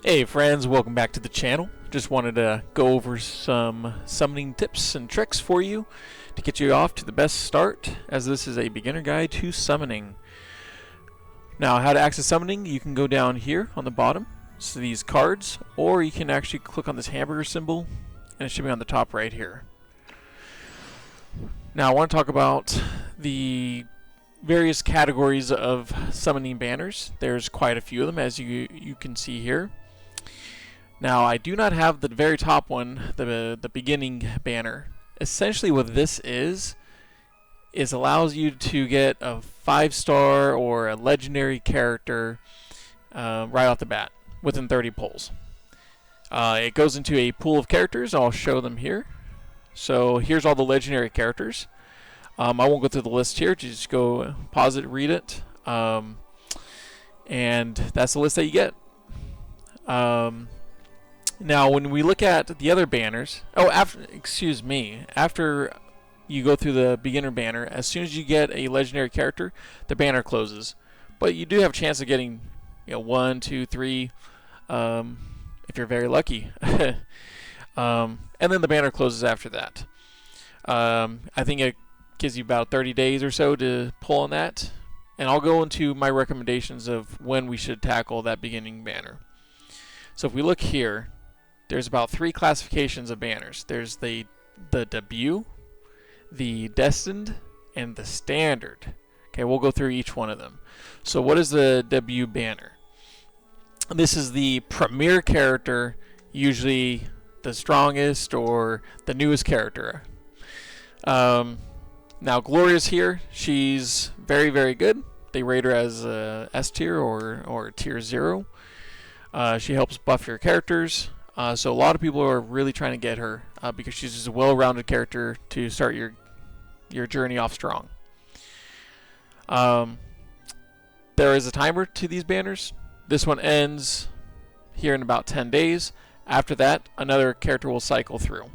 Hey friends, welcome back to the channel. Just wanted to go over some summoning tips and tricks for you to get you off to the best start, as this is a beginner guide to summoning. Now, how to access summoning, you can go down here on the bottom, so these cards, or you can actually click on this hamburger symbol and it should be on the top right here. Now I want to talk about the various categories of summoning banners. There's quite a few of them, as you can see here. Now, I do not have the very top one, the beginning banner. Essentially what this is allows you to get a 5-star or a legendary character right off the bat within 30 pulls. It goes into a pool of characters. I'll show them here. So here's all the legendary characters. I won't go through the list here. Just go pause it, read it, and that's the list that you get. Now, when we look at the other banners, after you go through the beginner banner, as soon as you get a legendary character, the banner closes. But you do have a chance of getting, 1, 2, 3, if you're very lucky. And then the banner closes after that. I think it gives you about 30 days or so to pull on that. And I'll go into my recommendations of when we should tackle that beginning banner. So if we look here, there's about 3 classifications of banners. There's the debut, the destined, and the standard. Okay, we'll go through each one of them. So what is the debut banner? This is the premier character, usually the strongest or the newest character. Now Gloria's here. She's very, very good. They rate her as S tier or tier 0. She helps buff your characters. So a lot of people are really trying to get her because she's just a well-rounded character to start your journey off strong. There is a timer to these banners. This one ends here in about 10 days. After that, another character will cycle through.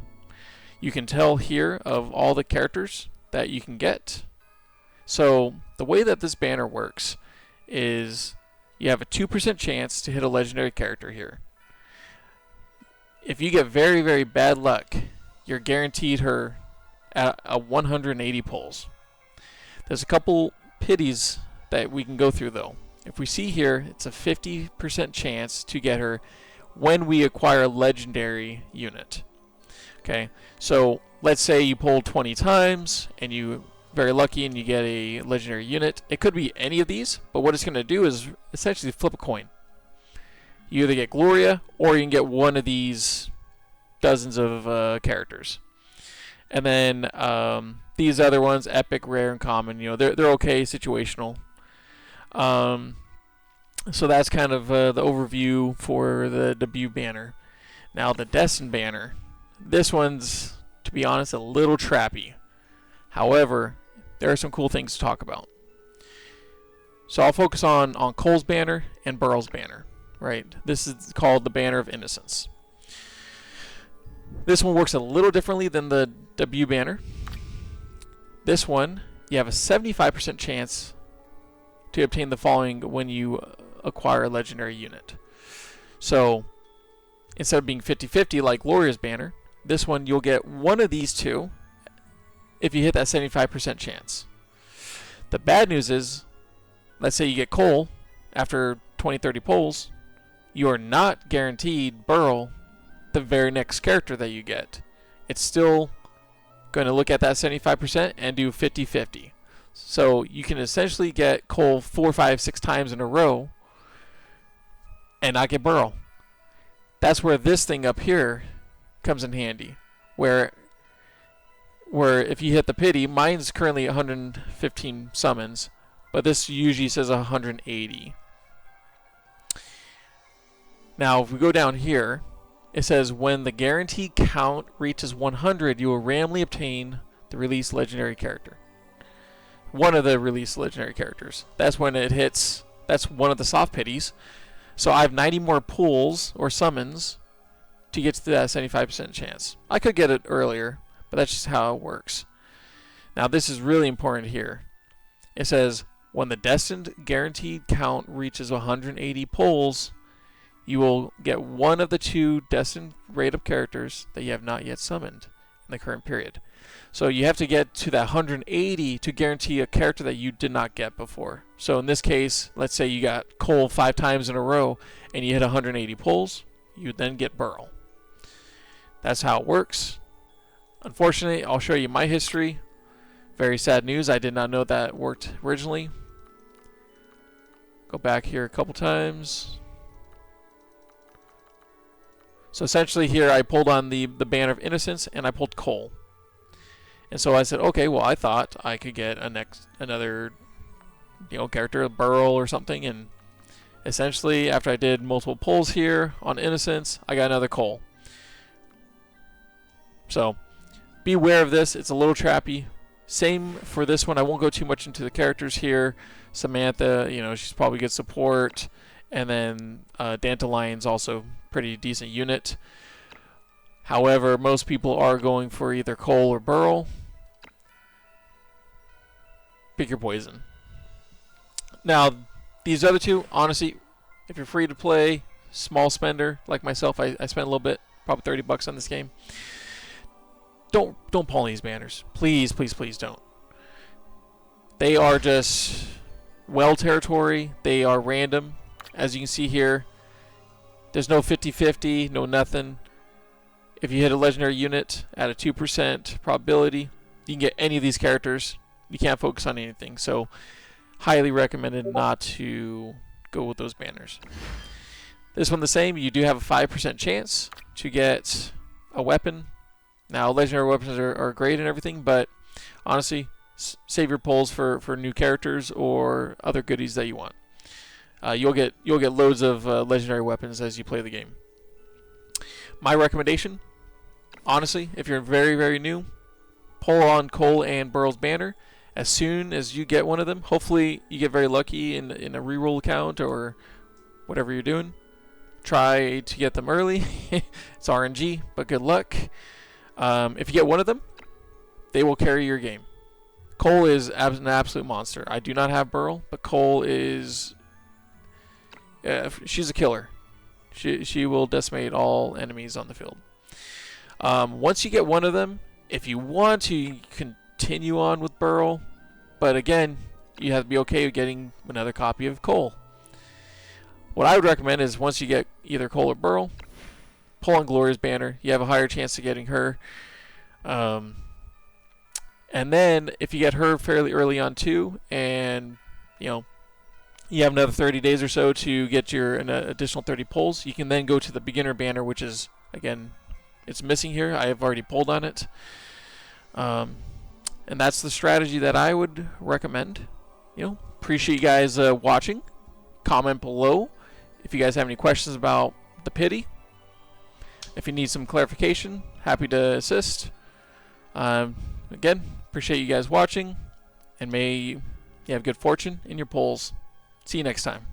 You can tell here of all the characters that you can get. So the way that this banner works is you have a 2% chance to hit a legendary character here. If you get very, very bad luck, you're guaranteed her at a 180 pulls. There's a couple pities that we can go through though. If we see here, it's a 50% chance to get her when we acquire a legendary unit. Okay, so let's say you pull 20 times and you very lucky and you get a legendary unit. It could be any of these, but what it's going to do is essentially flip a coin. You either get Gloria or you can get one of these dozens of characters. And then these other ones, epic, rare, and common, they're okay, situational. So that's kind of the overview for the debut banner. Now the Destined banner. This one's, to be honest, a little trappy. However, there are some cool things to talk about. So I'll focus on Cole's banner and Burrell's banner. Right. This is called the Banner of Innocence. This one works a little differently than the debut banner. This one, you have a 75% chance to obtain the following when you acquire a legendary unit. So instead of being 50-50 like Gloria's banner, this one you'll get one of these two if you hit that 75% chance. The bad news is, let's say you get Cole after 20-30 pulls, you are not guaranteed Burl the very next character that you get. It's still going to look at that 75% and do 50-50. So you can essentially get Cole 4, 5, 6 times in a row and not get Burl. That's where this thing up here comes in handy. Where if you hit the pity, mine's currently 115 summons, but this usually says 180. Now, if we go down here, it says when the guaranteed count reaches 100, you will randomly obtain the released legendary character. One of the released legendary characters. That's when it hits. That's one of the soft pities. So I have 90 more pulls or summons to get to that 75% chance. I could get it earlier, but that's just how it works. Now, this is really important here. It says when the destined guaranteed count reaches 180 pulls, you will get one of the 2 destined rate-up characters that you have not yet summoned in the current period. So you have to get to that 180 to guarantee a character that you did not get before. So in this case, let's say you got Cole 5 times in a row and you hit 180 pulls, you then get Burl. That's how it works. Unfortunately, I'll show you my history. Very sad news. I did not know that worked originally. Go back here a couple times. So essentially here I pulled on the Banner of Innocence and I pulled Cole. And so I said, okay, well I thought I could get another character, a Burl or something, and essentially after I did multiple pulls here on Innocence, I got another Cole. So be aware of this, it's a little trappy. Same for this one. I won't go too much into the characters here. Samantha, she's probably good support. And then Dandelion's also pretty decent unit. However, most people are going for either Cole or Burl. Pick your poison. Now, these other 2, honestly, if you're free to play, small spender like myself, I spent a little bit, probably 30 bucks on this game. Don't pull these banners. Please, please, please don't. They are just well territory. They are random. As you can see here, there's no 50-50, no nothing. If you hit a legendary unit at a 2% probability, you can get any of these characters. You can't focus on anything. So, highly recommended not to go with those banners. This one the same. You do have a 5% chance to get a weapon. Now, legendary weapons are great and everything, but honestly, save your pulls for new characters or other goodies that you want. You'll get loads of legendary weapons as you play the game. My recommendation, honestly, if you're very, very new, pull on Cole and Burl's banner. As soon as you get one of them, hopefully you get very lucky in a reroll account or whatever you're doing. Try to get them early. It's RNG, but good luck. If you get one of them, they will carry your game. Cole is an absolute monster. I do not have Burl, but Cole is... she's a killer. She will decimate all enemies on the field. Once you get one of them, if you want to, you continue on with Burl. But again, you have to be okay with getting another copy of Cole. What I would recommend is once you get either Cole or Burl, pull on Gloria's banner. You have a higher chance of getting her. And then if you get her fairly early on too, and you have another 30 days or so to get your additional 30 pulls, you can then go to the beginner banner, which is, again, it's missing here. I have already pulled on it. And that's the strategy that I would recommend. Appreciate you guys watching. Comment below if you guys have any questions about the pity. If you need some clarification, happy to assist. Again, appreciate you guys watching, and may you have good fortune in your polls. See you next time.